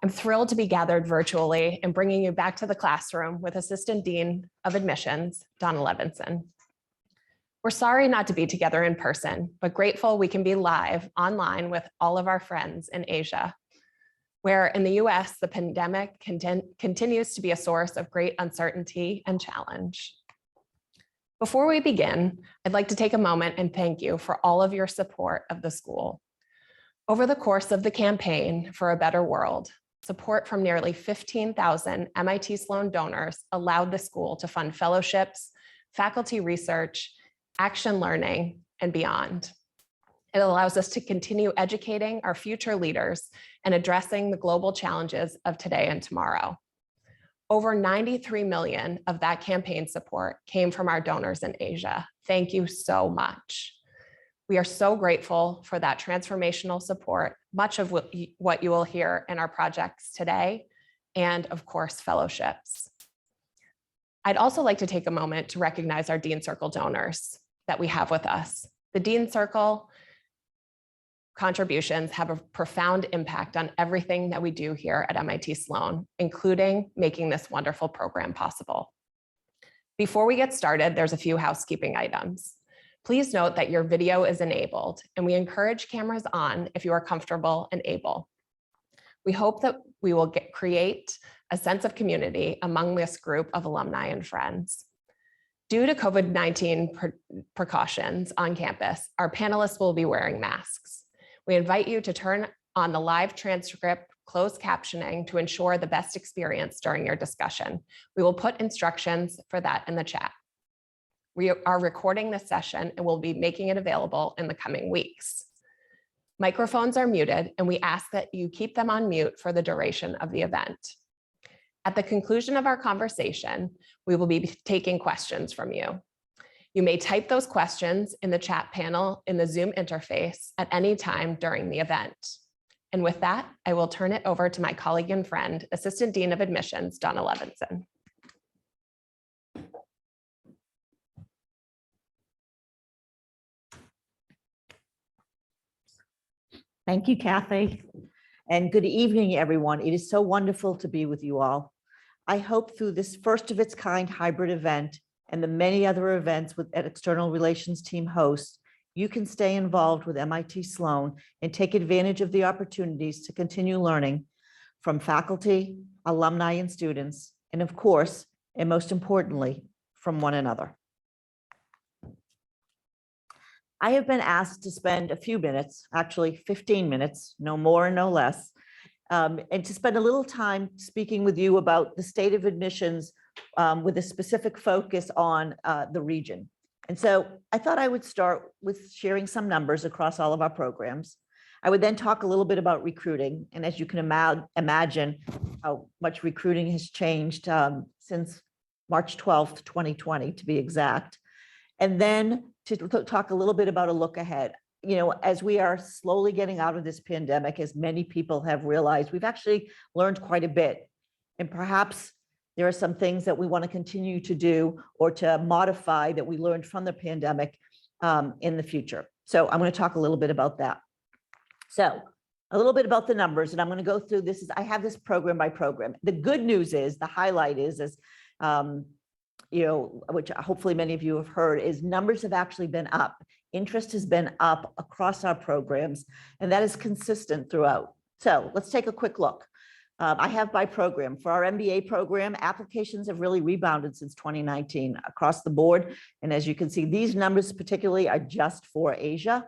I'm thrilled to be gathered virtually and bringing you back to the classroom with Assistant Dean of Admissions, Dawna Levenson. We're sorry not to be together in person, but grateful we can be live online with all of our friends in Asia, where in the US, the pandemic continues to be a source of great uncertainty and challenge. Before we begin, I'd like to take a moment and thank you for all of your support of the school. Over the course of the campaign for a better world, support from nearly 15,000 MIT Sloan donors allowed the school to fund fellowships, faculty research, action learning, and beyond. It allows us to continue educating our future leaders and addressing the global challenges of today and tomorrow. Over 93 million of that campaign support came from our donors in Asia. Thank you so much. We are so grateful for that transformational support, much of what you will hear in our projects today, and of course, fellowships. I'd also like to take a moment to recognize our Dean Circle donors that we have with us. The Dean Circle contributions have a profound impact on everything that we do here at MIT Sloan, including making this wonderful program possible. Before we get started, there's a few housekeeping items. Please note that your video is enabled, and we encourage cameras on if you are comfortable and able. We hope that we will create a sense of community among this group of alumni and friends. Due to COVID-19 precautions on campus, our panelists will be wearing masks. We invite you to turn on the live transcript closed captioning to ensure the best experience during your discussion. We will put instructions for that in the chat. We are recording this session and we'll be making it available in the coming weeks. Microphones are muted and we ask that you keep them on mute for the duration of the event. At the conclusion of our conversation, we will be taking questions from you. You may type those questions in the chat panel in the Zoom interface at any time during the event. And with that, I will turn it over to my colleague and friend, Assistant Dean of Admissions, Dawna Levenson. Thank you, Kathy. And good evening, everyone. It is so wonderful to be with you all. I hope through this first of its kind hybrid event and the many other events that External Relations team hosts, you can stay involved with MIT Sloan and take advantage of the opportunities to continue learning from faculty, alumni, and students, and of course, and most importantly, from one another. I have been asked to spend a few minutes, actually 15 minutes, no more and no less, and to spend a little time speaking with you about the state of admissions with a specific focus on the region. And so I thought I would start with sharing some numbers across all of our programs. I would then talk a little bit about recruiting. And as you can imagine how much recruiting has changed since March 12th, 2020, to be exact. And then to talk a little bit about a look ahead. You know, as we are slowly getting out of this pandemic, as many people have realized, we've actually learned quite a bit. And perhaps there are some things that we want to continue to do or to modify that we learned from the pandemic in the future. So I'm going to talk a little bit about that. So a little bit about the numbers, and I'm going to go through this. I have this program by program. The good news is, the highlight is you know, which hopefully many of you have heard, is numbers have actually been up. Interest has been up across our programs, and that is consistent throughout. So let's take a quick look. I have by program. For our MBA program, applications have really rebounded since 2019 across the board. And as you can see, these numbers particularly are just for Asia.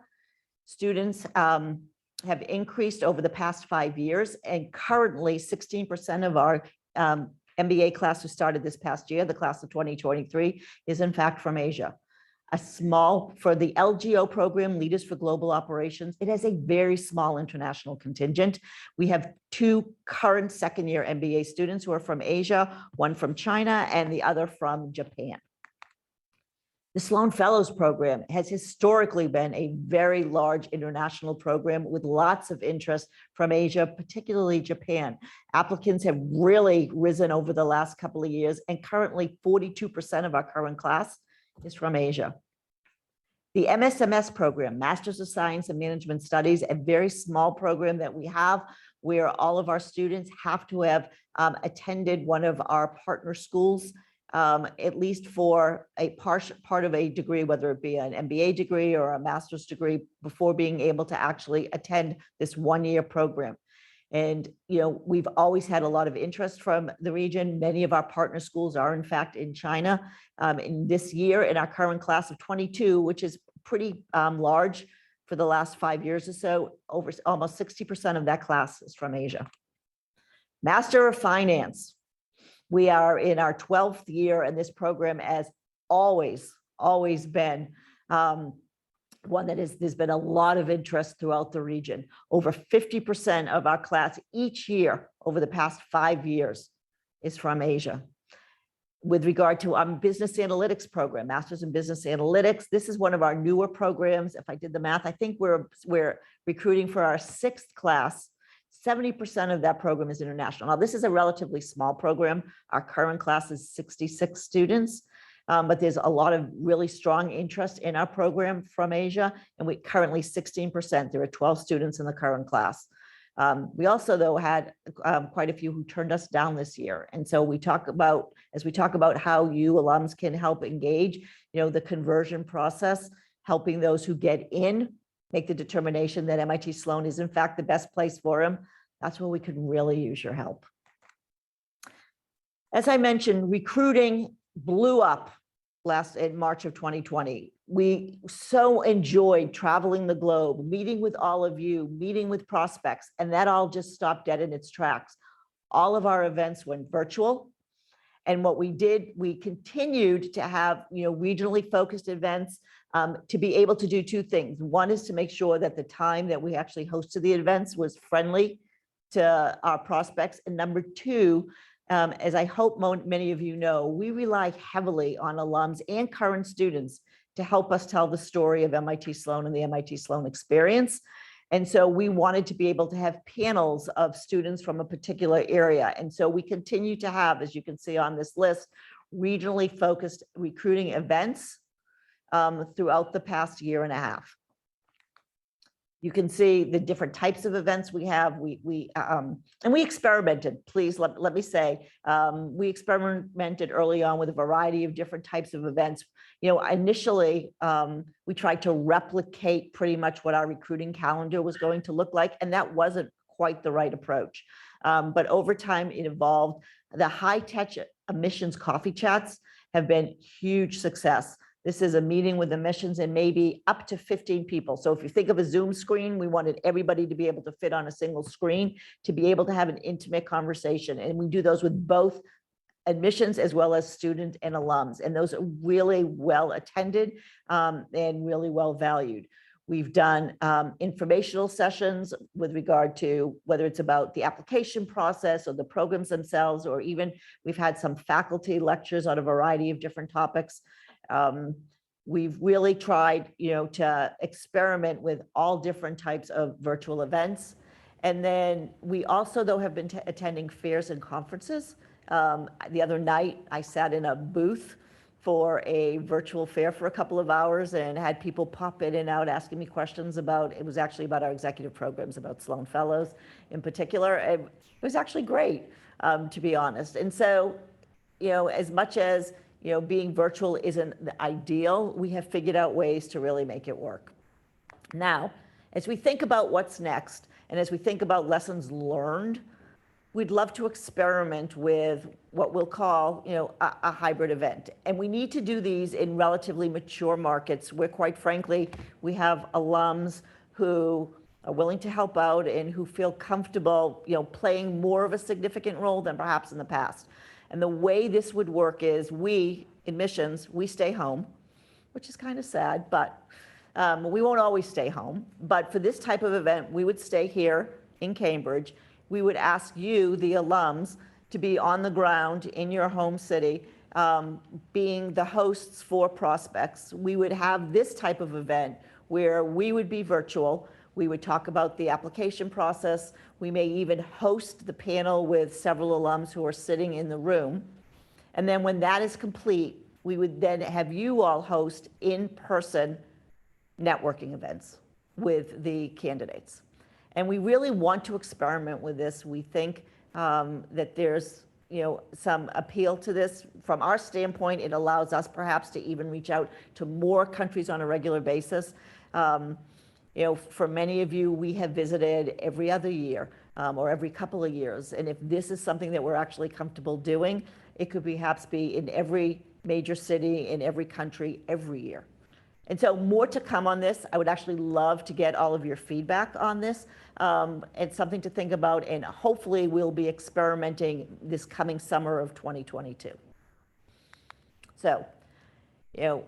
Students have increased over the past 5 years, and currently 16% of our MBA class who started this past year, the class of 2023, is in fact from Asia. For the LGO program, Leaders for Global Operations, it has a very small international contingent. We have 2 current second-year MBA students who are from Asia, one from China and the other from Japan. The Sloan Fellows program has historically been a very large international program with lots of interest from Asia, particularly Japan. Applicants have really risen over the last couple of years, and currently 42% of our current class is from Asia. The MSMS program, Masters of Science and Management Studies, a very small program that we have where all of our students have to have attended one of our partner schools, at least for a part of a degree, whether it be an MBA degree or a master's degree, before being able to actually attend this one-year program. And, we've always had a lot of interest from the region. Many of our partner schools are in fact in China. In this year, in our current class of 22, which is pretty large for the last 5 years or so, over almost 60% of that class is from Asia. Master of Finance. We are in our 12th year, and this program has always been one that there's been a lot of interest throughout the region. Over 50% of our class each year over the past 5 years is from Asia. With regard to our business analytics program, Masters in Business Analytics, this is one of our newer programs. If I did the math, I think we're recruiting for our 6th class. 70% of that program is international. Now, this is a relatively small program. Our current class is 66 students, but there's a lot of really strong interest in our program from Asia, and we currently 16%. There are 12 students in the current class. We also, though, had quite a few who turned us down this year. And so as we talk about how you alums can help engage, the conversion process, helping those who get in make the determination that MIT Sloan is in fact the best place for them, that's where we could really use your help. As I mentioned, recruiting blew up in March of 2020. We so enjoyed traveling the globe, meeting with all of you, meeting with prospects, and that all just stopped dead in its tracks. All of our events went virtual. And what we did, we continued to have, regionally focused events to be able to do two things. One is to make sure that the time that we actually hosted the events was friendly to our prospects. And number two, as I hope many of you know, we rely heavily on alums and current students to help us tell the story of MIT Sloan and the MIT Sloan experience. And so we wanted to be able to have panels of students from a particular area. And so we continue to have, as you can see on this list, regionally focused recruiting events throughout the past year and a half. You can see the different types of events we have. And we experimented, please let me say, we experimented early on with a variety of different types of events. Initially, we tried to replicate pretty much what our recruiting calendar was going to look like, and that wasn't quite the right approach. But over time, it evolved. The high-touch admissions coffee chats have been huge success. This is a meeting with admissions and maybe up to 15 people. So if you think of a Zoom screen, we wanted everybody to be able to fit on a single screen to be able to have an intimate conversation. And we do those with both admissions as well as student and alums. And those are really well attended and really well valued. We've done informational sessions with regard to whether it's about the application process or the programs themselves, or even we've had some faculty lectures on a variety of different topics. We've really tried, to experiment with all different types of virtual events. And then we also, though, have been attending fairs and conferences. The other night, I sat in a booth for a virtual fair for a couple of hours and had people pop in and out asking me questions it was actually about our executive programs, about Sloan Fellows in particular. It was actually great, to be honest. And so, as much as being virtual isn't the ideal, we have figured out ways to really make it work. Now, as we think about what's next, and as we think about lessons learned, we'd love to experiment with what we'll call, a hybrid event. And we need to do these in relatively mature markets where, quite frankly, we have alums who are willing to help out and who feel comfortable, playing more of a significant role than perhaps in the past. And the way this would work is admissions, we stay home, which is kind of sad, but we won't always stay home. But for this type of event, we would stay here in Cambridge. We would ask you, the alums, to be on the ground in your home city, being the hosts for prospects. We would have this type of event where we would be virtual. We would talk about the application process. We may even host the panel with several alums who are sitting in the room. And then when that is complete, we would then have you all host in-person networking events with the candidates. And we really want to experiment with this. We think that there's some appeal to this. From our standpoint, it allows us perhaps to even reach out to more countries on a regular basis. For many of you, we have visited every other year or every couple of years. And if this is something that we're actually comfortable doing, it could perhaps be in every major city, in every country, every year. And so more to come on this. I would actually love to get all of your feedback on this. It's something to think about, and hopefully we'll be experimenting this coming summer of 2022. So,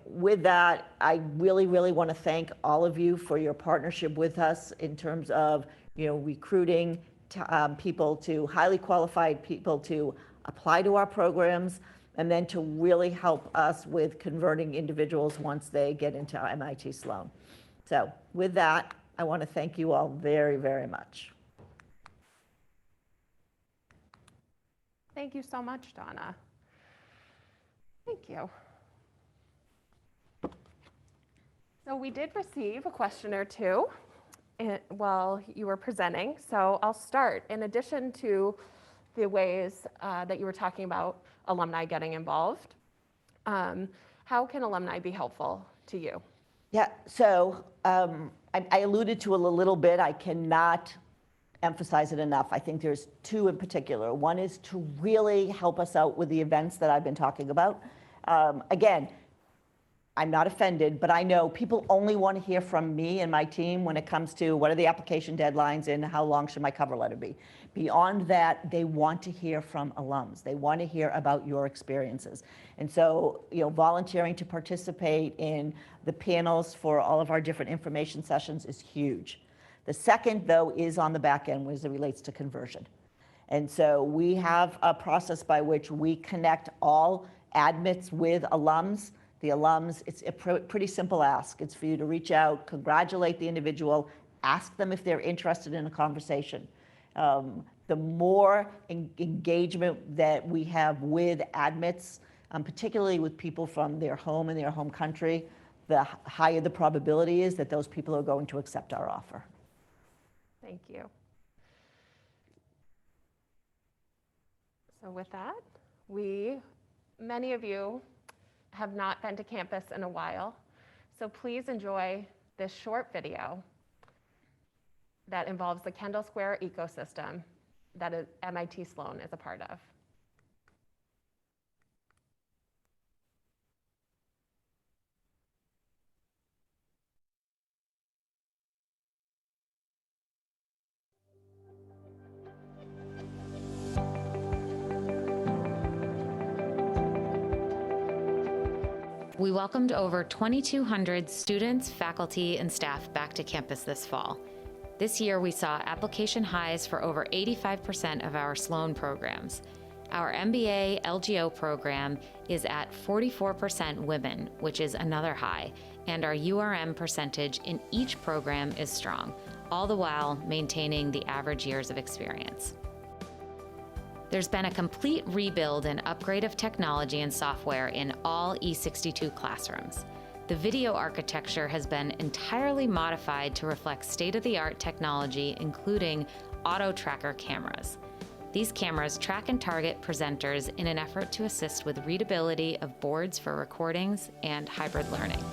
with that, I really, really want to thank all of you for your partnership with us in terms of, recruiting people, to highly qualified people to apply to our programs, and then to really help us with converting individuals once they get into MIT Sloan. So with that, I want to thank you all very, very much. Thank you so much, Dawna. Thank you. So we did receive a question or two while you were presenting. So I'll start. In addition to the ways that you were talking about alumni getting involved, how can alumni be helpful to you? Yeah, so I alluded to it a little bit. I cannot emphasize it enough. I think there's two in particular. One is to really help us out with the events that I've been talking about. Again, I'm not offended, but I know people only want to hear from me and my team when it comes to what are the application deadlines and how long should my cover letter be. Beyond that, they want to hear from alums. They want to hear about your experiences. And so, volunteering to participate in the panels for all of our different information sessions is huge. The second, though, is on the back end as it relates to conversion. And so we have a process by which we connect all admits with alums. The alums, it's a pretty simple ask. It's for you to reach out, congratulate the individual, ask them if they're interested in a conversation. The more engagement that we have with admits, particularly with people from their home and their home country, the higher the probability is that those people are going to accept our offer. Thank you. So with that, many of you have not been to campus in a while, so please enjoy this short video that involves the Kendall Square ecosystem that MIT Sloan is a part of. We welcomed over 2,200 students, faculty, and staff back to campus this fall. This year, we saw application highs for over 85% of our Sloan programs. Our MBA LGO program is at 44% women, which is another high, and our URM percentage in each program is strong, all the while maintaining the average years of experience. There's been a complete rebuild and upgrade of technology and software in all E62 classrooms. The video architecture has been entirely modified to reflect state-of-the-art technology, including auto tracker cameras. These cameras track and target presenters in an effort to assist with readability of boards for recordings and hybrid learning.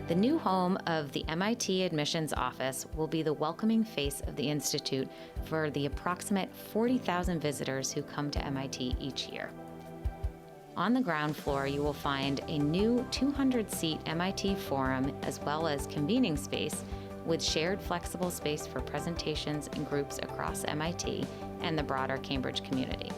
The new home of the MIT Admissions Office will be the welcoming face of the Institute for the approximate 40,000 visitors who come to MIT each year. On the ground floor, you will find a new 200-seat MIT forum as well as convening space with shared flexible space for presentations and groups across MIT and the broader Cambridge community.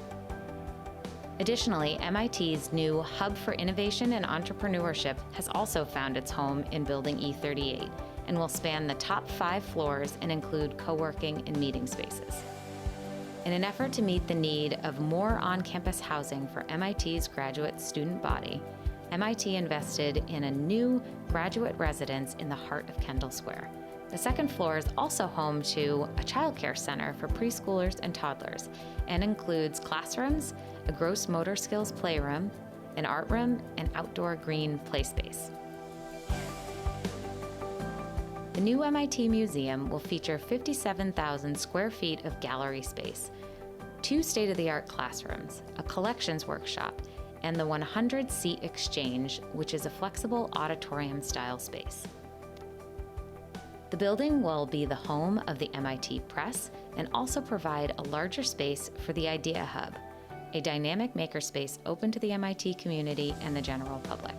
Additionally, MIT's new Hub for Innovation and Entrepreneurship has also found its home in Building E38 and will span the top 5 floors and include co-working and meeting spaces. In an effort to meet the need of more on-campus housing for MIT's graduate student body, MIT invested in a new graduate residence in the heart of Kendall Square. The second floor is also home to a childcare center for preschoolers and toddlers and includes classrooms, a gross motor skills playroom, an art room, and outdoor green play space. The new MIT Museum will feature 57,000 square feet of gallery space, 2 state-of-the-art classrooms, a collections workshop, and the 100-seat exchange, which is a flexible auditorium-style space. The building will be the home of the MIT Press and also provide a larger space for the Idea Hub, a dynamic makerspace open to the MIT community and the general public.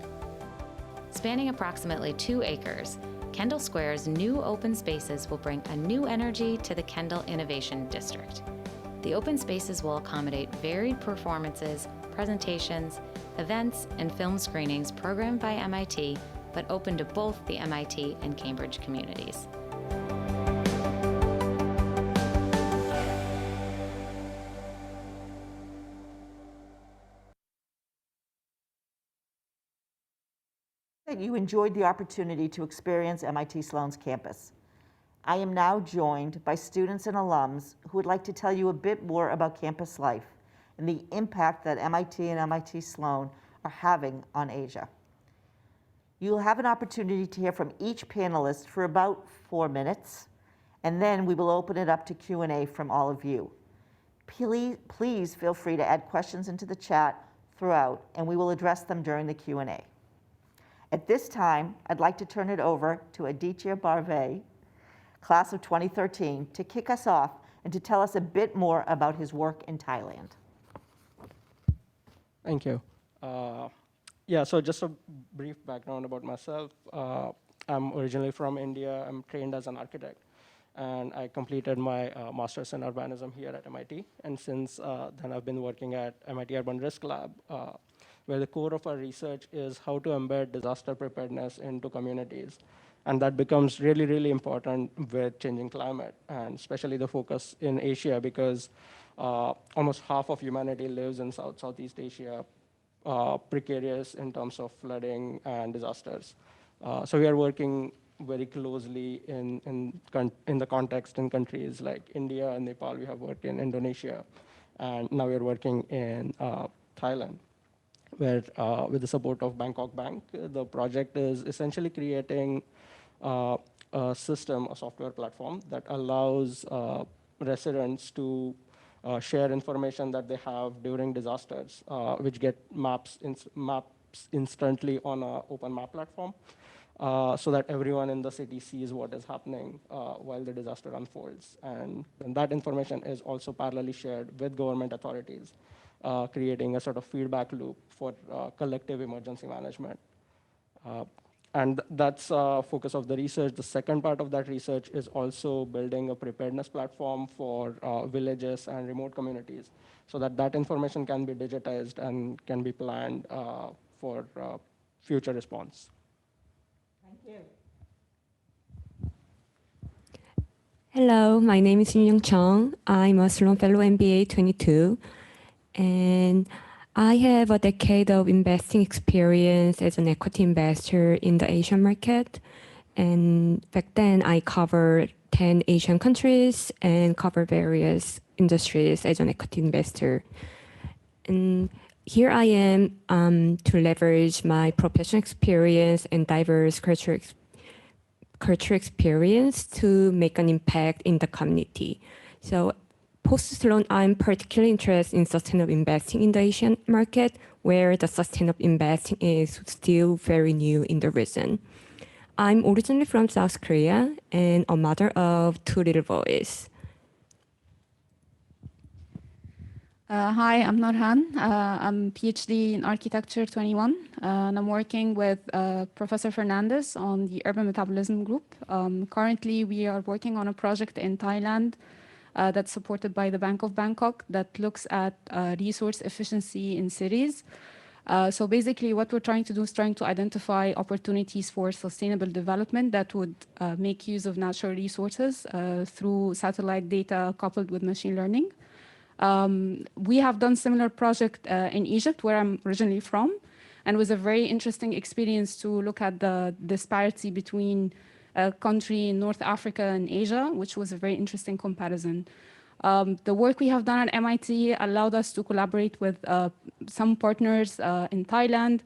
Spanning approximately 2 acres, Kendall Square's new open spaces will bring a new energy to the Kendall Innovation District. The open spaces will accommodate varied performances, presentations, events, and film screenings programmed by MIT, but open to both the MIT and Cambridge communities. That you enjoyed the opportunity to experience MIT Sloan's campus. I am now joined by students and alums who would like to tell you a bit more about campus life and the impact that MIT and MIT Sloan are having on Asia. You will have an opportunity to hear from each panelist for about 4 minutes, and then we will open it up to Q&A from all of you. Please feel free to add questions into the chat throughout, and we will address them during the Q&A. At this time, I'd like to turn it over to Aditya Barve, class of 2013, to kick us off and to tell us a bit more about his work in Thailand. Thank you. Yeah, so just a brief background about myself. I'm originally from India. I'm trained as an architect, and I completed my master's in urbanism here at MIT. And since then, I've been working at MIT Urban Risk Lab, where the core of our research is how to embed disaster preparedness into communities. And that becomes really, really important with changing climate, and especially the focus in Asia, because almost half of humanity lives in Southeast Asia, precarious in terms of flooding and disasters. So we are working very closely in the context in countries like India and Nepal. We have worked in Indonesia, and now we are working in Thailand, where with the support of Bangkok Bank, the project is essentially creating a system, a software platform that allows residents to share information that they have during disasters, which get maps instantly on an open map platform, so that everyone in the city sees what is happening while the disaster unfolds. And that information is also parallelly shared with government authorities, creating a sort of feedback loop for collective emergency management. And that's a focus of the research. The second part of that research is also building a preparedness platform for villages and remote communities, so that that information can be digitized and can be planned for future response. Thank you. Hello, my name is Young Chung. I'm a Sloan Fellow MBA 22, and I have a decade of investing experience as an equity investor in the Asian market. And back then, I covered 10 Asian countries and covered various industries as an equity investor. And here I am to leverage my professional experience and diverse cultural experience to make an impact in the community. So post-Sloan, I'm particularly interested in sustainable investing in the Asian market, where the sustainable investing is still very new in the region. I'm originally from South Korea and a mother of 2 little boys. Hi, I'm Norhan. I'm PhD in Architecture 21, and I'm working with Professor Fernandez on the Urban Metabolism Group. Currently, we are working on a project in Thailand that's supported by the Bank of Bangkok that looks at resource efficiency in cities. So basically what we're trying to do is trying to identify opportunities for sustainable development that would make use of natural resources through satellite data coupled with machine learning. We have done similar project in Egypt, where I'm originally from, and it was a very interesting experience to look at the disparity between a country in North Africa and Asia, which was a very interesting comparison. The work we have done at MIT allowed us to collaborate with some partners in Thailand,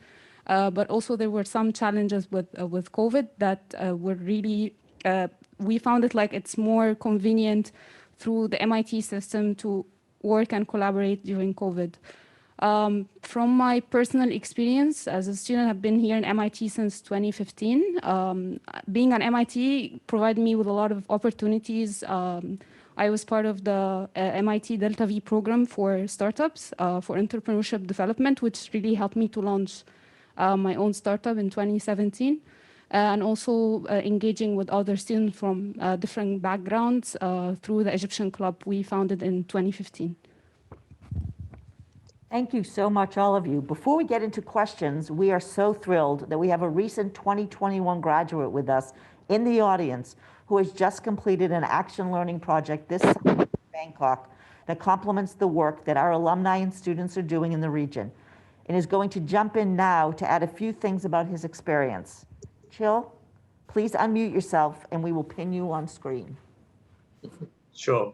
but also there were some challenges with COVID that were really, we found it like it's more convenient through the MIT system to work and collaborate during COVID. From my personal experience as a student, I've been here in MIT since 2015. Being at MIT provided me with a lot of opportunities. I was part of the MIT Delta V program for startups, for entrepreneurship development, which really helped me to launch my own startup in 2017. And also engaging with other students from different backgrounds through the Egyptian Club we founded in 2015. Thank you so much, all of you. Before we get into questions, we are so thrilled that we have a recent 2021 graduate with us in the audience who has just completed an action learning project this summer in Bangkok that complements the work that our alumni and students are doing in the region, and is going to jump in now to add a few things about his experience. Chill, please unmute yourself and we will pin you on screen. Sure.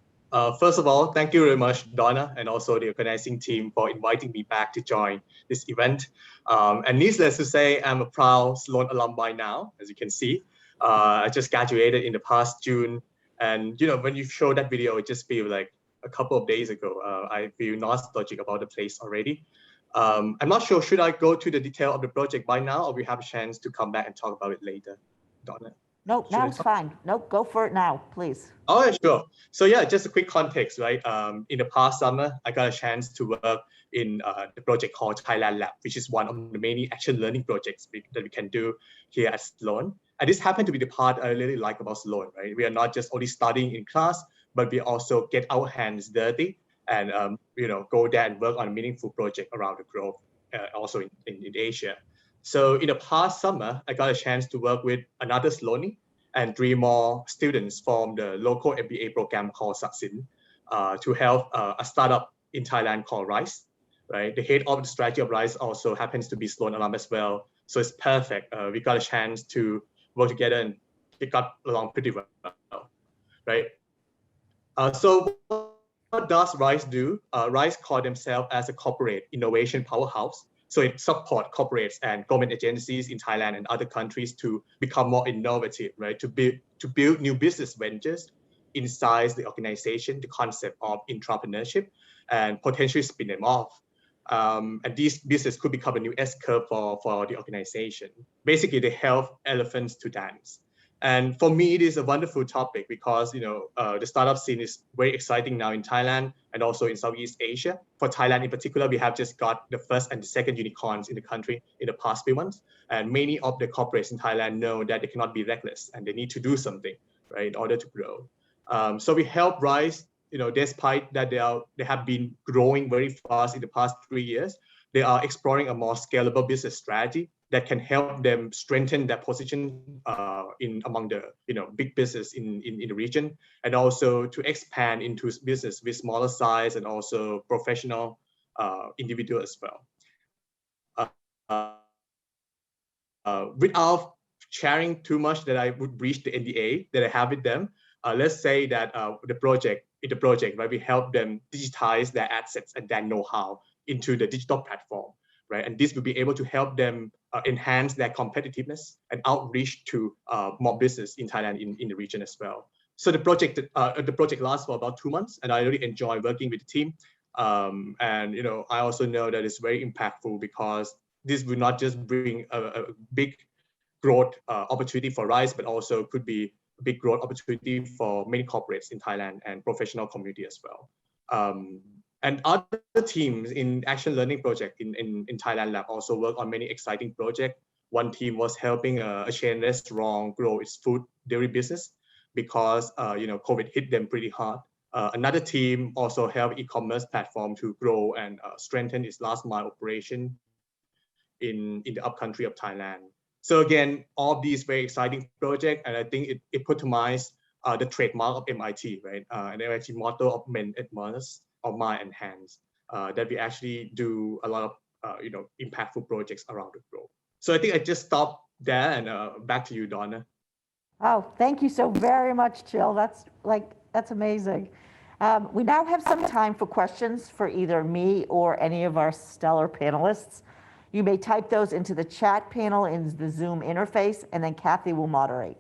First of all, thank you very much, Dawna, and also the organizing team for inviting me back to join this event. And needless to say, I'm a proud Sloan alumni now, as you can see. I just graduated in the past June. And you know, when you show that video, it just feels like a couple of days ago. I feel nostalgic about the place already. I'm not sure, should I go to the detail of the project by now, or we have a chance to come back and talk about it later, Dawna? Nope, now it's fine. Nope, go for it now, please. Oh, yeah, sure. So yeah, just a quick context, right? In the past summer, I got a chance to work in the project called Thailand Lab, which is one of the many action learning projects that we can do here at Sloan. And this happened to be the part I really like about Sloan, right? We are not just only studying in class, but we also get our hands dirty and you know, go there and work on a meaningful project around the globe, also in Asia. So in the past summer, I got a chance to work with another Sloanie and 3 more students from the local MBA program called Saksin to help a startup in Thailand called Rise, right? The head of the strategy of Rise also happens to be Sloan alum as well. So it's perfect. We got a chance to work together and it got along pretty well, right? So what does Rise do? Rise call themselves as a corporate innovation powerhouse. So it supports corporates and government agencies in Thailand and other countries to become more innovative, right? To build new business ventures inside the organization, the concept of entrepreneurship, and potentially spin them off. And these business could become a new S-curve for the organization. Basically, they help elephants to dance. And for me, it is a wonderful topic because, you know, the startup scene is very exciting now in Thailand and also in Southeast Asia. For Thailand in particular, we have just got the first and the second unicorns in the country in the past few months. And many of the corporates in Thailand know that they cannot be reckless and they need to do something, right, in order to grow. So we help Rise, you know, despite that they have been growing very fast in the past 3 years, they are exploring a more scalable business strategy that can help them strengthen their position among the big business in the region, and also to expand into business with smaller size and also professional individual as well. Without sharing too much that I would breach the NDA that I have with them, let's say that the project where we help them digitize their assets and their know-how into the digital platform, right? And this will be able to help them enhance their competitiveness and outreach to more business in Thailand in the region as well. So the project lasts for about 2 months, and I really enjoy working with the team. And you know, I also know that it's very impactful because this will not just bring a big growth opportunity for Rise, but also could be a big growth opportunity for many corporates in Thailand and professional community as well. And other teams in Action Learning Project in Thailand Lab also work on many exciting projects. One team was helping a chain restaurant grow its food dairy business because you know, COVID hit them pretty hard. Another team also helped e-commerce platform to grow and strengthen its last mile operation in the upcountry of Thailand. So again, all of these very exciting projects, and I think it epitomized the trademark of MIT, right? And the MIT motto of men and Mars, or mind and hands, that we actually do a lot of impactful projects around the globe. So I think I just stop there, and back to you, Dawna. Oh, thank you so very much, Jill. That's amazing. We now have some time for questions for either me or any of our stellar panelists. You may type those into the chat panel in the Zoom interface, and then Kathy will moderate.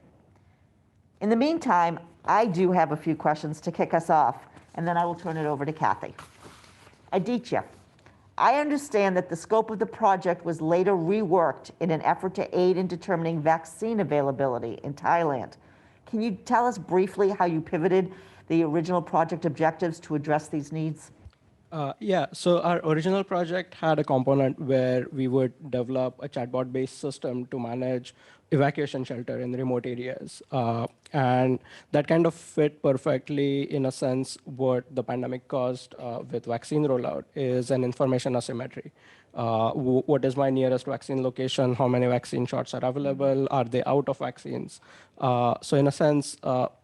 In the meantime, I do have a few questions to kick us off, and then I will turn it over to Kathy. Aditya, I understand that the scope of the project was later reworked in an effort to aid in determining vaccine availability in Thailand. Can you tell us briefly how you pivoted the original project objectives to address these needs? Yeah, so our original project had a component where we would develop a chatbot-based system to manage evacuation shelter in remote areas. And that kind of fit perfectly, in a sense, what the pandemic caused with vaccine rollout is an information asymmetry. What is my nearest vaccine location? How many vaccine shots are available? Are they out of vaccines? So in a sense,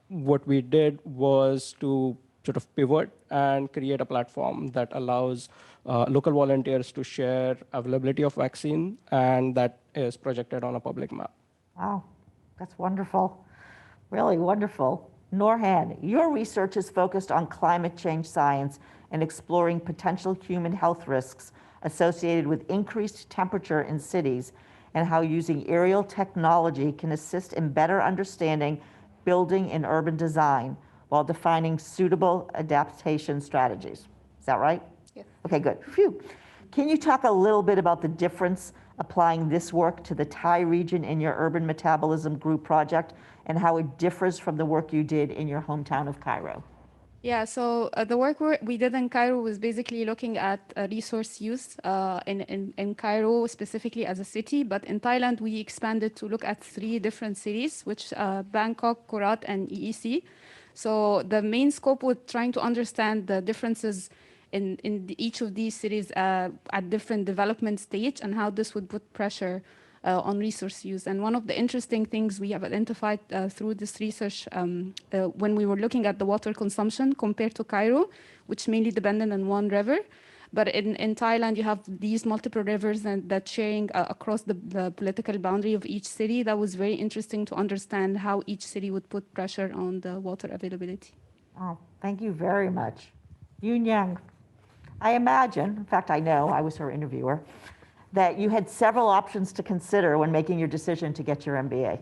what we did was to sort of pivot and create a platform that allows local volunteers to share availability of vaccine, and that is projected on a public map. Wow, that's wonderful. Really wonderful. Norhan, your research is focused on climate change science and exploring potential human health risks associated with increased temperature in cities, and how using aerial technology can assist in better understanding building and urban design while defining suitable adaptation strategies. Is that right? Yes. Okay, good. Phew. Can you talk a little bit about the difference applying this work to the Thai region in your urban metabolism group project, and how it differs from the work you did in your hometown of Cairo? Yeah, so the work we did in Cairo was basically looking at resource use in Cairo specifically as a city, but in Thailand we expanded to look at 3 different cities, which Bangkok, Korat, and EEC. So the main scope was trying to understand the differences in each of these cities at different development stage, and how this would put pressure on resource use. And one of the interesting things we have identified through this research when we were looking at the water consumption compared to Cairo, which mainly depended on one river. But in Thailand, you have these multiple rivers and that sharing across the political boundary of each city. That was very interesting to understand how each city would put pressure on the water availability. Oh, thank you very much. Yoon Yang, I imagine, in fact, I know, I was her interviewer, that you had several options to consider when making your decision to get your MBA.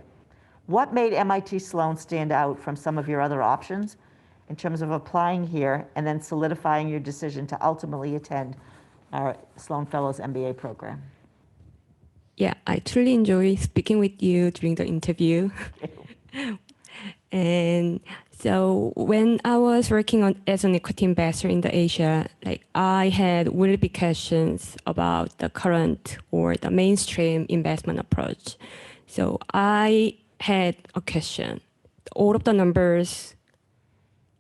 What made MIT Sloan stand out from some of your other options in terms of applying here and then solidifying your decision to ultimately attend our Sloan Fellows MBA program? Yeah, I truly enjoy speaking with you during the interview. And so when I was working as an equity investor in the Asia, I had really big questions about the current or the mainstream investment approach. So I had a question. All of the numbers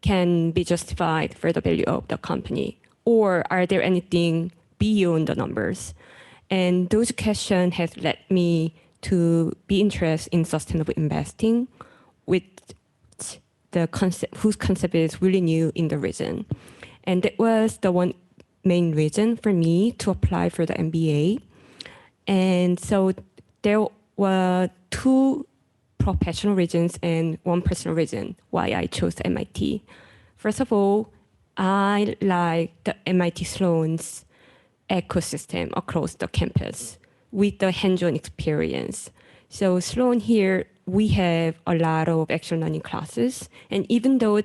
can be justified for the value of the company, or are there anything beyond the numbers? And those questions have led me to be interested in sustainable investing, with the concept, whose concept is really new in the region. And that was the one main reason for me to apply for the MBA. And so there were 2 professional reasons and 1 personal reason why I chose MIT. First of all, I like the MIT Sloan's ecosystem across the campus with the hands-on experience. So Sloan here, we have a lot of action learning classes, and even though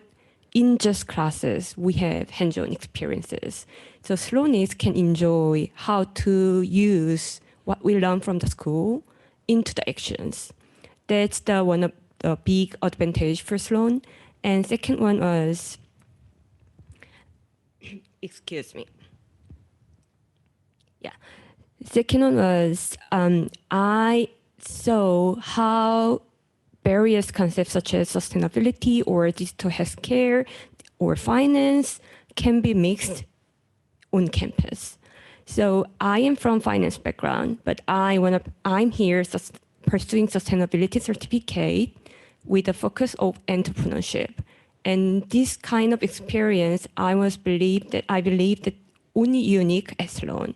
in just classes, we have hands-on experiences. So Sloanists can enjoy how to use what we learn from the school into the actions. That's the one of the big advantage for Sloan. And second one was, excuse me. Yeah, second one was I saw how various concepts such as sustainability or digital healthcare or finance can be mixed on campus. So I am from finance background, but I'm here pursuing sustainability certificate with a focus of entrepreneurship. And this kind of experience, I believe that only unique at Sloan.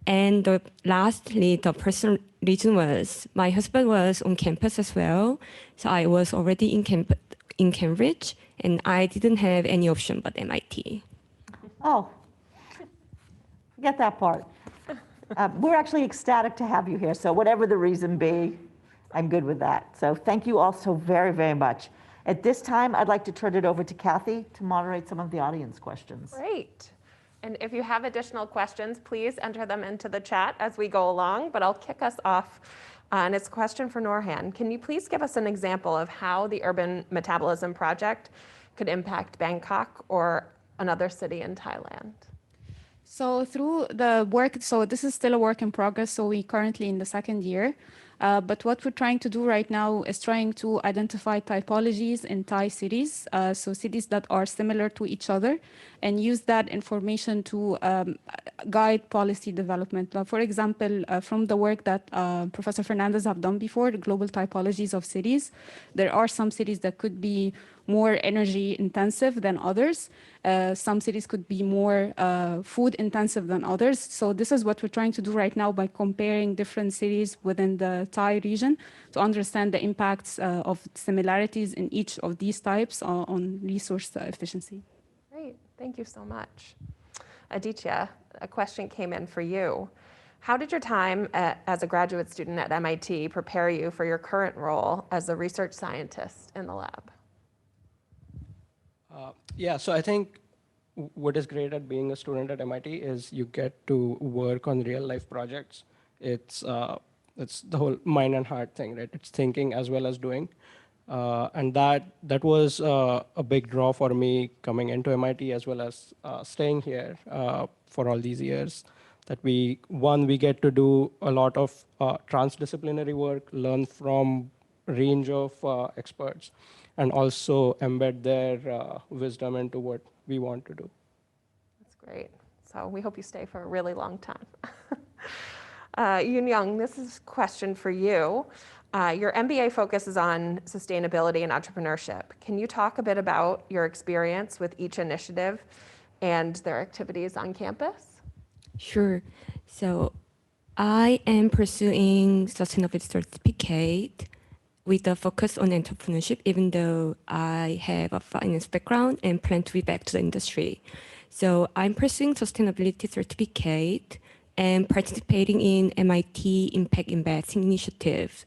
And lastly, the personal reason was my husband was on campus as well. So I was already in Cambridge, and I didn't have any option but MIT. Oh, forget that part. We're actually ecstatic to have you here. So whatever the reason be, I'm good with that. So thank you all so very, very much. At this time, I'd like to turn it over to Kathy to moderate some of the audience questions. Great. And if you have additional questions, please enter them into the chat as we go along, but I'll kick us off. And it's a question for Norhan. Can you please give us an example of how the Urban Metabolism Project could impact Bangkok or another city in Thailand? So through the work, so this is still a work in progress, so we're currently in the second year. But what we're trying to do right now is trying to identify typologies in Thai cities, so cities that are similar to each other, and use that information to guide policy development. For example, from the work that Professor Fernandez have done before, the global typologies of cities, there are some cities that could be more energy intensive than others. Some cities could be more food intensive than others. So this is what we're trying to do right now by comparing different cities within the Thai region to understand the impacts of similarities in each of these types on resource efficiency. Great, thank you so much. Aditya, a question came in for you. How did your time as a graduate student at MIT prepare you for your current role as a research scientist in the lab? Yeah, so I think what is great at being a student at MIT is you get to work on real life projects. It's the whole mind and heart thing, right? It's thinking as well as doing. And that was a big draw for me coming into MIT as well as staying here for all these years. That we get to do a lot of transdisciplinary work, learn from a range of experts, and also embed their wisdom into what we want to do. That's great. So we hope you stay for a really long time. Yoon Young, this is a question for you. Your MBA focuses on sustainability and entrepreneurship. Can you talk a bit about your experience with each initiative and their activities on campus? Sure. So I am pursuing sustainability certificate with a focus on entrepreneurship, even though I have a finance background and plan to be back to the industry. So I'm pursuing sustainability certificate and participating in MIT Impact Investing Initiative.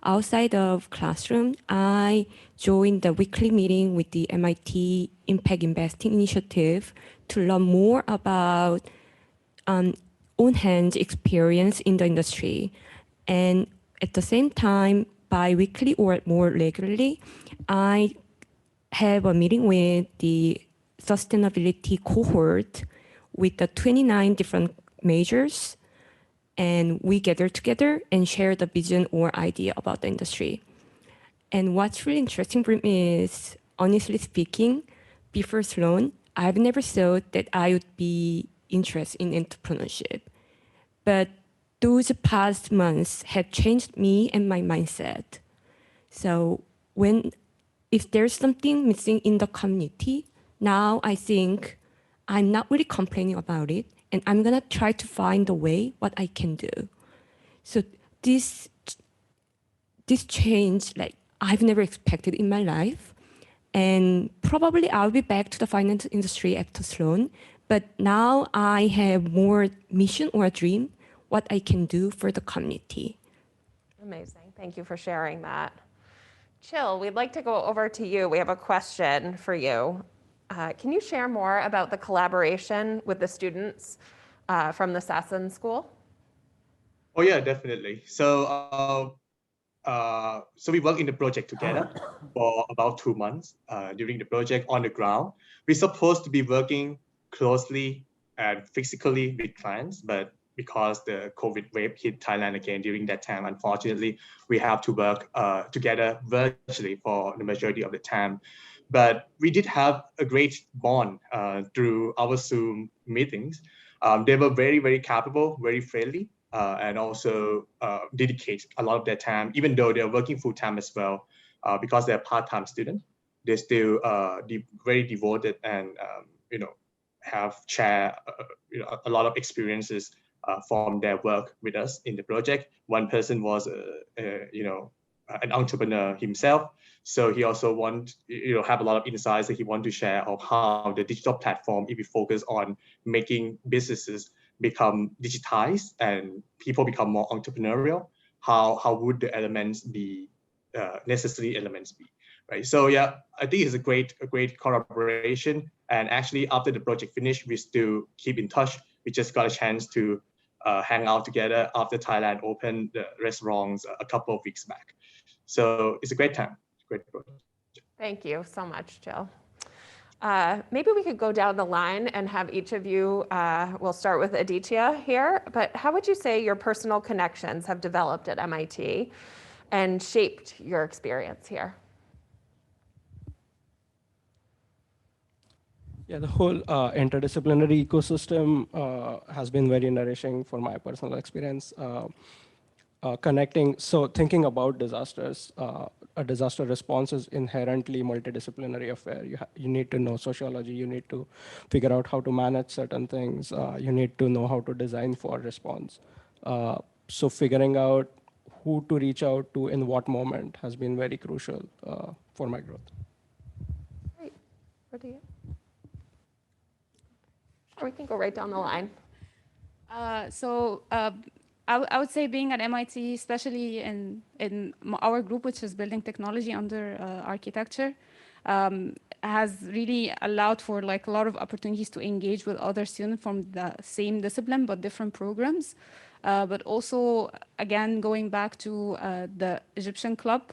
Outside of classroom, I joined the weekly meeting with the MIT Impact Investing Initiative to learn more about on-hand experience in the industry. And at the same time, bi-weekly or more regularly, I have a meeting with the sustainability cohort with the 29 different majors, and we gather together and share the vision or idea about the industry. And what's really interesting for me is, honestly speaking, before Sloan, I've never thought that I would be interested in entrepreneurship. But those past months have changed me and my mindset. So if there's something missing in the community, now I think I'm not really complaining about it, and I'm gonna try to find a way what I can do. So this change, like I've never expected in my life, and probably I'll be back to the finance industry after Sloan, but now I have more mission or a dream what I can do for the community. Amazing. Thank you for sharing that. Chill, we'd like to go over to you. We have a question for you. Can you share more about the collaboration with the students from the Sasson School? Oh yeah, definitely. So we worked in the project together for about 2 months. During the project on the ground, we're supposed to be working closely and physically with clients, but because the COVID wave hit Thailand again during that time, unfortunately, we have to work together virtually for the majority of the time. But we did have a great bond through our Zoom meetings. They were very, very capable, very friendly, and also dedicate a lot of their time, even though they're working full time as well, because they're part-time students. They're still very devoted and have shared a lot of experiences from their work with us in the project. One person was an entrepreneur himself, so he also have a lot of insights that he want to share of how the digital platform, if we focus on making businesses become digitized and people become more entrepreneurial, how would the elements be, necessary elements be, right? So yeah, I think it's a great collaboration. And actually, after the project finished, we still keep in touch. We just got a chance to hang out together after Thailand opened the restaurants a couple of weeks back. So it's a great time. Great project. Thank you so much, Jill. Maybe we could go down the line and have each of you, we'll start with Aditya here, but how would you say your personal connections have developed at MIT and shaped your experience here? Yeah, the whole interdisciplinary ecosystem has been very nourishing for my personal experience. Thinking about disasters, a disaster response is inherently multidisciplinary affair. You need to know sociology, you need to figure out how to manage certain things, you need to know how to design for response. So figuring out who to reach out to in what moment has been very crucial for my growth. Great. Where do you? Or we can go right down the line. I would say being at MIT, especially in our group, which is building technology under architecture, has really allowed for like a lot of opportunities to engage with other students from the same discipline but different programs. But also, again, going back to the Egyptian club,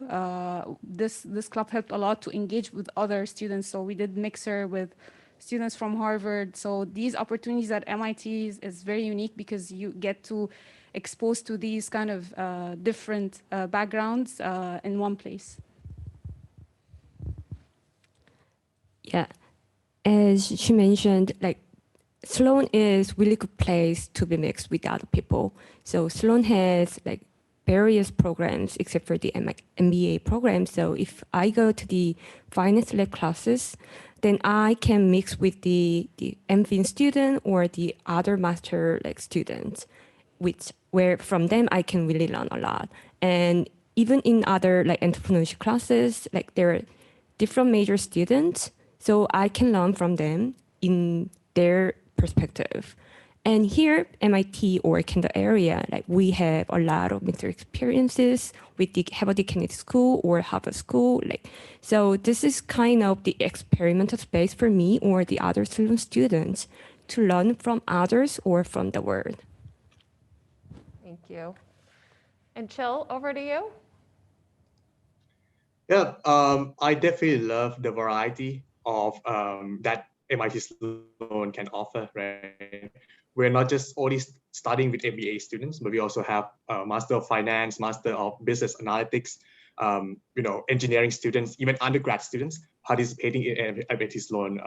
this club helped a lot to engage with other students. So we did mixer with students from Harvard. So these opportunities at MIT is very unique because you get to expose to these kind of different backgrounds in one place. Yeah, as she mentioned, like Sloan is really good place to be mixed with other people. So Sloan has like various programs except for the MBA program. So if I go to the finance-led classes, then I can mix with the MPhil student or the other master like students, where from them I can really learn a lot. And even in other like entrepreneurship classes, like there are different major students, so I can learn from them in their perspective. And here, MIT or Kendall area, like we have a lot of mixed experiences with the Harvard Kennedy School or Harvard School. So this is kind of the experimental space for me or the other Sloan students to learn from others or from the world. Thank you. And Chill, over to you. Yeah, I definitely love the variety of that MIT Sloan can offer, right? We're not just only studying with MBA students, but we also have Master of Finance, Master of Business Analytics, engineering students, even undergrad students participating in MIT Sloan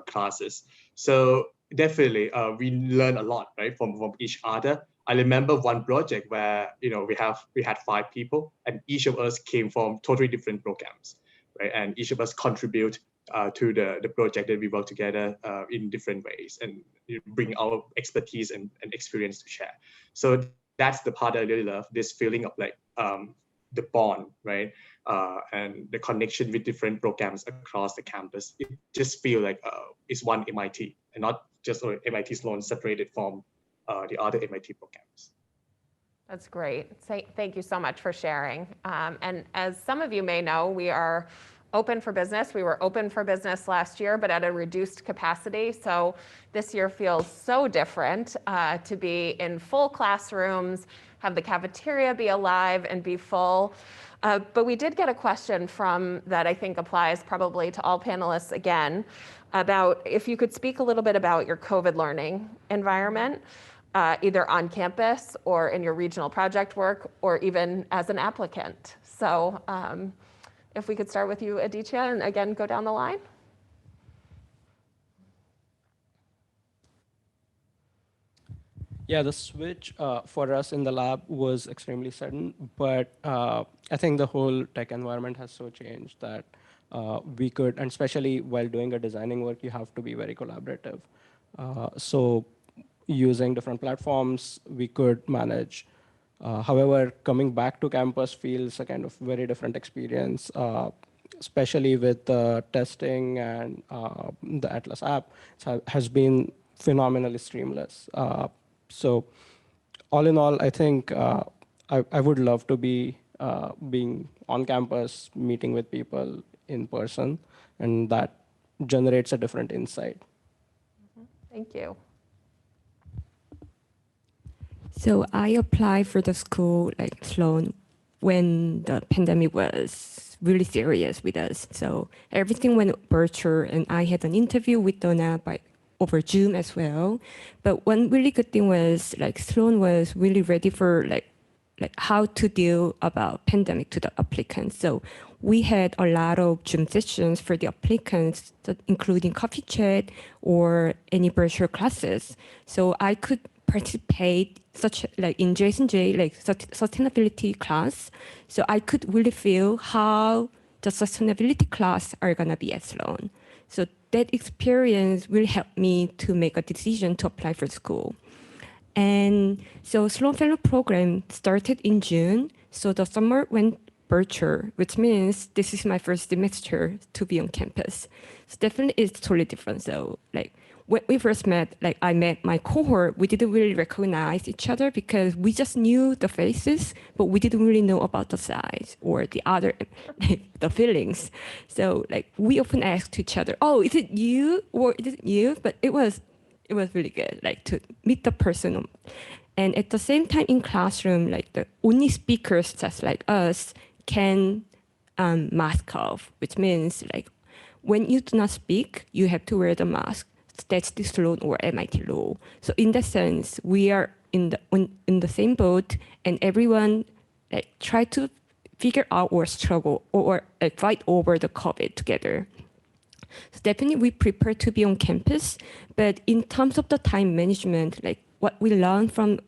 classes. So definitely, we learn a lot, right, from each other. I remember one project where we had 5 people, and each of us came from totally different programs, right? And each of us contribute to the project that we work together in different ways and bring our expertise and experience to share. So that's the part I really love, this feeling of like the bond, right? And the connection with different programs across the campus. It just feels like it's one MIT and not just MIT Sloan separated from the other MIT programs. That's great. Thank you so much for sharing. And as some of you may know, we are open for business. We were open for business last year, but at a reduced capacity. So this year feels so different to be in full classrooms, have the cafeteria be alive and be full. But we did get a question that I think applies probably to all panelists again, about if you could speak a little bit about your COVID learning environment. either on campus or in your regional project work, or even as an applicant. So if we could start with you, Aditya, and again, go down the line. Yeah, the switch for us in the lab was extremely sudden, but I think the whole tech environment has so changed that we could, and especially while doing a designing work, you have to be very collaborative. So using different platforms, we could manage. However, coming back to campus feels a kind of very different experience, especially with testing and the Atlas app has been phenomenally streamless. So all in all, I think I would love to be being on campus, meeting with people in person, and that generates a different insight. Thank you. So I applied for the school like Sloan when the pandemic was really serious with us. So everything went virtual, and I had an interview with Dawna over Zoom as well. But one really good thing was like Sloan was really ready for like how to deal about pandemic to the applicants. So we had a lot of Zoom sessions for the applicants, including coffee chat or any virtual classes. So I could participate such like in JSJ, like sustainability class. So I could really feel how the sustainability class are gonna be at Sloan. So that experience will help me to make a decision to apply for school. And so Sloan Fellow program started in June. So the summer went virtual, which means this is my first semester to be on campus. So definitely it's totally different. So like when we first met, like I met my cohort, we didn't really recognize each other because we just knew the faces, but we didn't really know about the size or the other, the feelings. So like we often asked each other, oh, is it you or is it you? But it was really good, like to meet the person. And at the same time in classroom, like the only speakers just like us can mask off, which means like when you do not speak, you have to wear the mask. That's the Sloan or MIT law. So in that sense, we are in the same boat, and everyone like try to figure out or struggle or like fight over the COVID together. So definitely we prepare to be on campus, but in terms of the time management, like what we learned from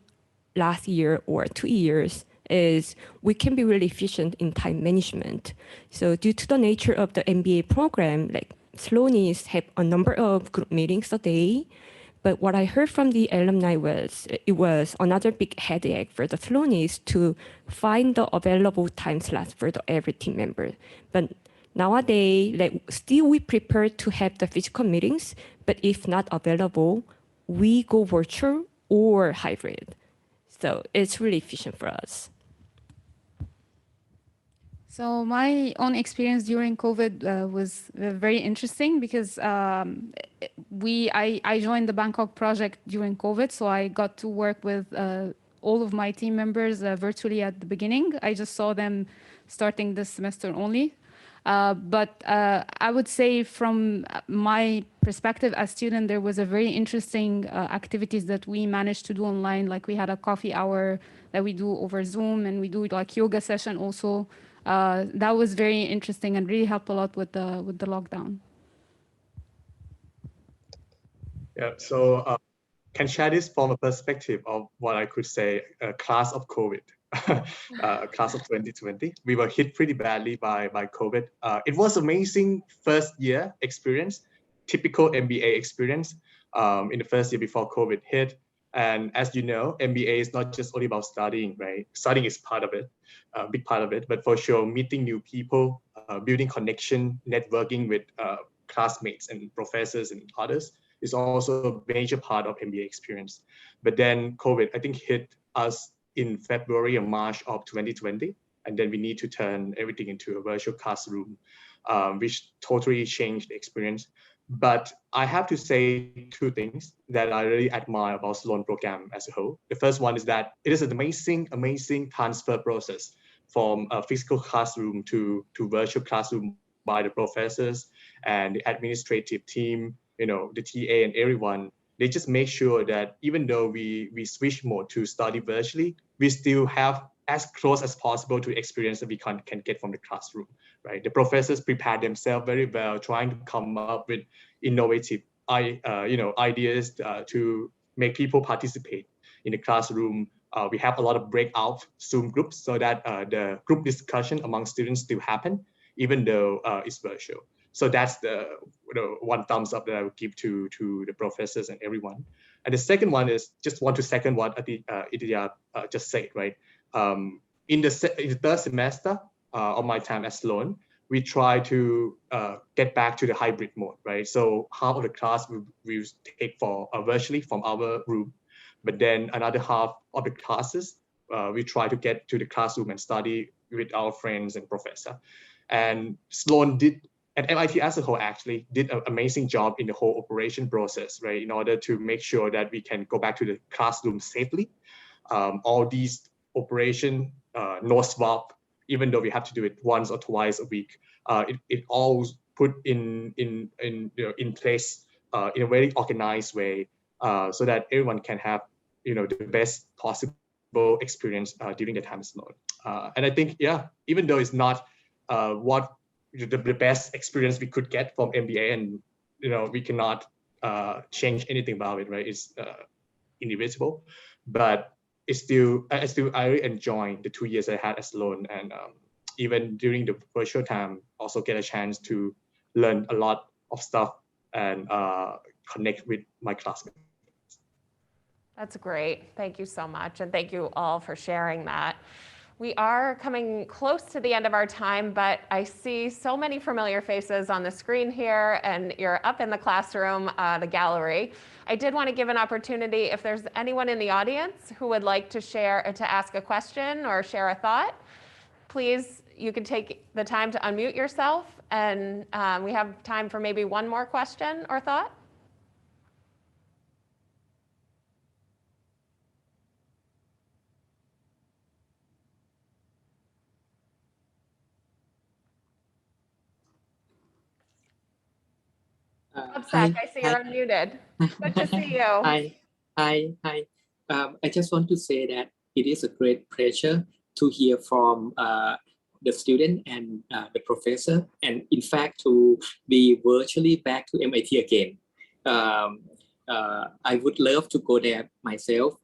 last year or 2 years is we can be really efficient in time management. So due to the nature of the MBA program, like Sloanies have a number of group meetings a day, but what I heard from the alumni was it was another big headache for the Sloanies to find the available time slots for every team member. But nowadays, like still we prepare to have the physical meetings, but if not available, we go virtual or hybrid. So it's really efficient for us. So my own experience during COVID was very interesting because I joined the Bangkok project during COVID, so I got to work with all of my team members virtually at the beginning. I just saw them starting this semester only. But I would say from my perspective as student, there was a very interesting activities that we managed to do online. Like we had a coffee hour that we do over Zoom, and we do like yoga session also. That was very interesting and really helped a lot with the lockdown. Yeah, so can share this from a perspective of what I could say, a class of COVID, class of 2020. We were hit pretty badly by COVID. It was amazing first year experience, typical MBA experience in the first year before COVID hit. And as you know, MBA is not just only about studying, right? Studying is part of it, a big part of it, but for sure, meeting new people, building connection, networking with classmates and professors and others is also a major part of MBA experience. But then COVID, I think, hit us in February or March of 2020. And then we need to turn everything into a virtual classroom, which totally changed the experience. But I have to say two things that I really admire about Sloan program as a whole. The first one is that it is an amazing, amazing transfer process from a physical classroom to virtual classroom by the professors and the administrative team, you know, the TA and everyone. they just make sure that even though we switch mode to study virtually, we still have as close as possible to the experience that we can get from the classroom, right? The professors prepare themselves very well, trying to come up with innovative ideas to make people participate in the classroom. We have a lot of breakout Zoom groups so that the group discussion among students still happen, even though it's virtual. So that's the one thumbs up that I would give to the professors and everyone. And the second one is just want to second what Idya just said, right? In the third semester of my time at Sloan, we try to get back to the hybrid mode, right? So half of the class we take for virtually from our room, but then another half of the classes we try to get to the classroom and study with our friends and professor. And Sloan did, and MIT as a whole actually did an amazing job in the whole operation process, right? In order to make sure that we can go back to the classroom safely. All these operation, no swap, even though we have to do it once or twice a week, it all put in place in a very organized way, so that everyone can have the best possible experience during the time slot. And I think, yeah, even though it's not what the best experience we could get from MBA, and we cannot change anything about it, right? It's inevitable, but I really enjoy the 2 years I had at Sloan, and even during the virtual time, also get a chance to learn a lot of stuff and connect with my classmates. That's great. Thank you so much. And thank you all for sharing that. We are coming close to the end of our time, but I see so many familiar faces on the screen here, and you're up in the classroom, the gallery. I did want to give an opportunity if there's anyone in the audience who would like to ask a question or share a thought. Please, you can take the time to unmute yourself, and we have time for maybe one more question or thought. Hi. I see you're unmuted. Good to see you. Hi. I just want to say that it is a great pleasure to hear from the student and the professor, and in fact to be virtually back to MIT again. I would love to go there myself,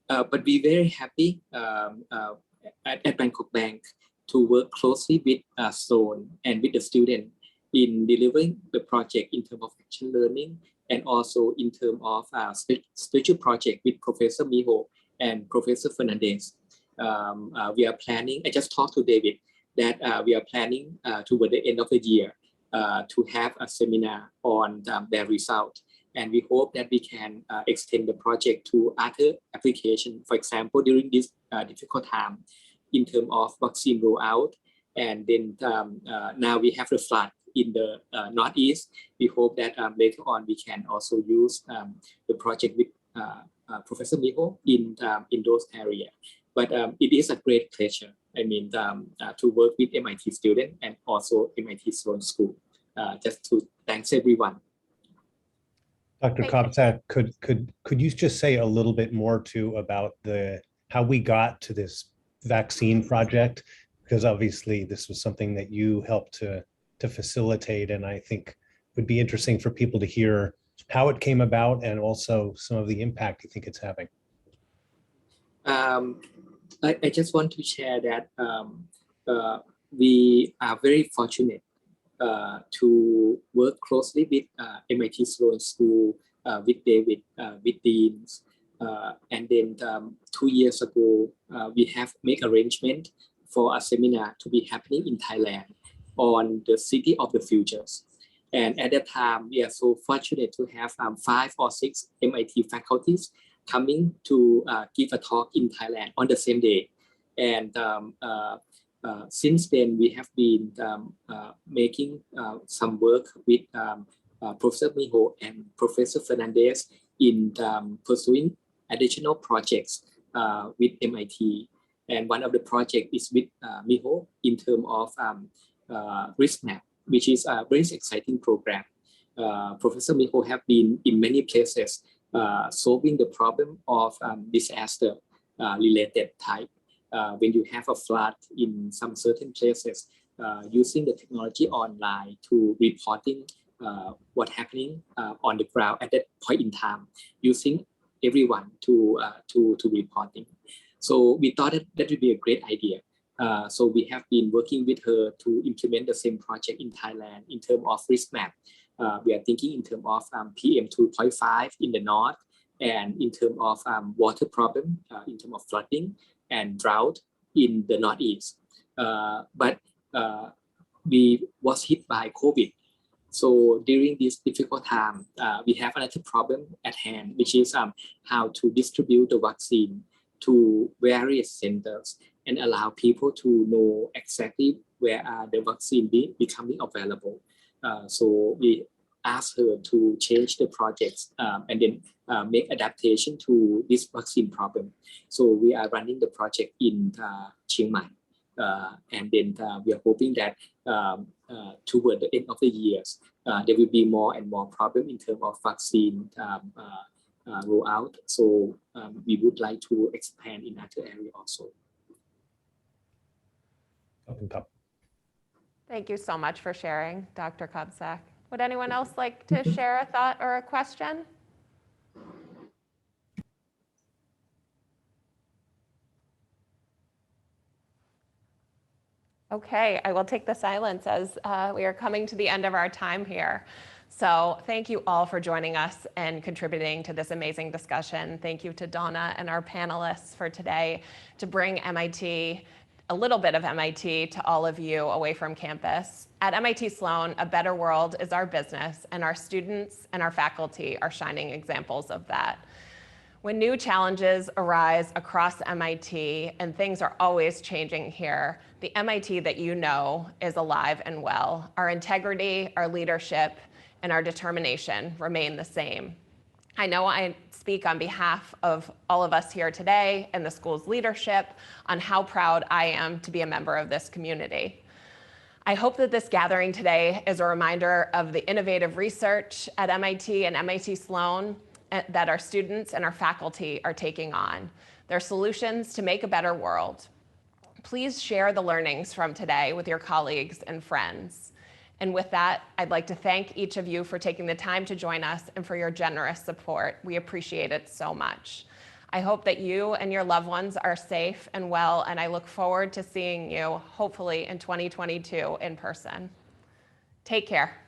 but be very happy at Bangkok Bank to work closely with Sloan and with the student in delivering the project in terms of action learning, and also in terms of special project with Professor Miho and Professor Fernandez. We are planning, I just talked to David, that we are planning toward the end of the year to have a seminar on their result. And we hope that we can extend the project to other applications, for example, during this difficult time in terms of vaccine rollout. And then now we have the flood in the Northeast. We hope that later on we can also use the project with Professor Miho in those areas. But it is a great pleasure, I mean, to work with MIT students and also MIT Sloan School. Just to thanks everyone. Dr. Kopczak, could you just say a little bit more too about how we got to this vaccine project? Because obviously this was something that you helped to facilitate, and I think would be interesting for people to hear how it came about and also some of the impact you think it's having. I just want to share that we are very fortunate to work closely with MIT Sloan School, with David, with Deans. And then 2 years ago, we have made arrangement for a seminar to be happening in Thailand on the city of the futures. And at that time, we are so fortunate to have 5 or 6 MIT faculties coming to give a talk in Thailand on the same day. And since then, we have been making some work with Professor Miho and Professor Fernandez in pursuing additional projects with MIT. And one of the projects is with Miho in terms of risk map, which is a very exciting program. Professor Miho have been in many places solving the problem of disaster related type. When you have a flood in some certain places, using the technology online to reporting what's happening on the ground at that point in time, using everyone to reporting. So we thought that would be a great idea. So we have been working with her to implement the same project in Thailand in terms of risk map. We are thinking in terms of PM 2.5 in the north, and in terms of water problem, in terms of flooding and drought in the northeast. But we was hit by COVID. So during this difficult time, we have another problem at hand, which is how to distribute the vaccine to various centers and allow people to know exactly where the vaccine becoming available. So we asked her to change the projects and then make adaptation to this vaccine problem. So we are running the project in Chiang Mai. And then we are hoping that toward the end of the years, there will be more and more problem in terms of vaccine rollout. So we would like to expand in other area also. Thank you so much for sharing, Dr. Kabsak. Would anyone else like to share a thought or a question? Okay, I will take the silence as we are coming to the end of our time here. So thank you all for joining us and contributing to this amazing discussion. Thank you to Dawna and our panelists for today to bring MIT, a little bit of MIT to all of you away from campus. At MIT Sloan, a better world is our business, and our students and our faculty are shining examples of that. When new challenges arise across MIT, and things are always changing here, the MIT that you know is alive and well. Our integrity, our leadership, and our determination remain the same. I know I speak on behalf of all of us here today and the school's leadership on how proud I am to be a member of this community. I hope that this gathering today is a reminder of the innovative research at MIT and MIT Sloan that our students and our faculty are taking on. Their solutions to make a better world. Please share the learnings from today with your colleagues and friends. And with that, I'd like to thank each of you for taking the time to join us and for your generous support. We appreciate it so much. I hope that you and your loved ones are safe and well, and I look forward to seeing you, hopefully in 2022 in person. Take care.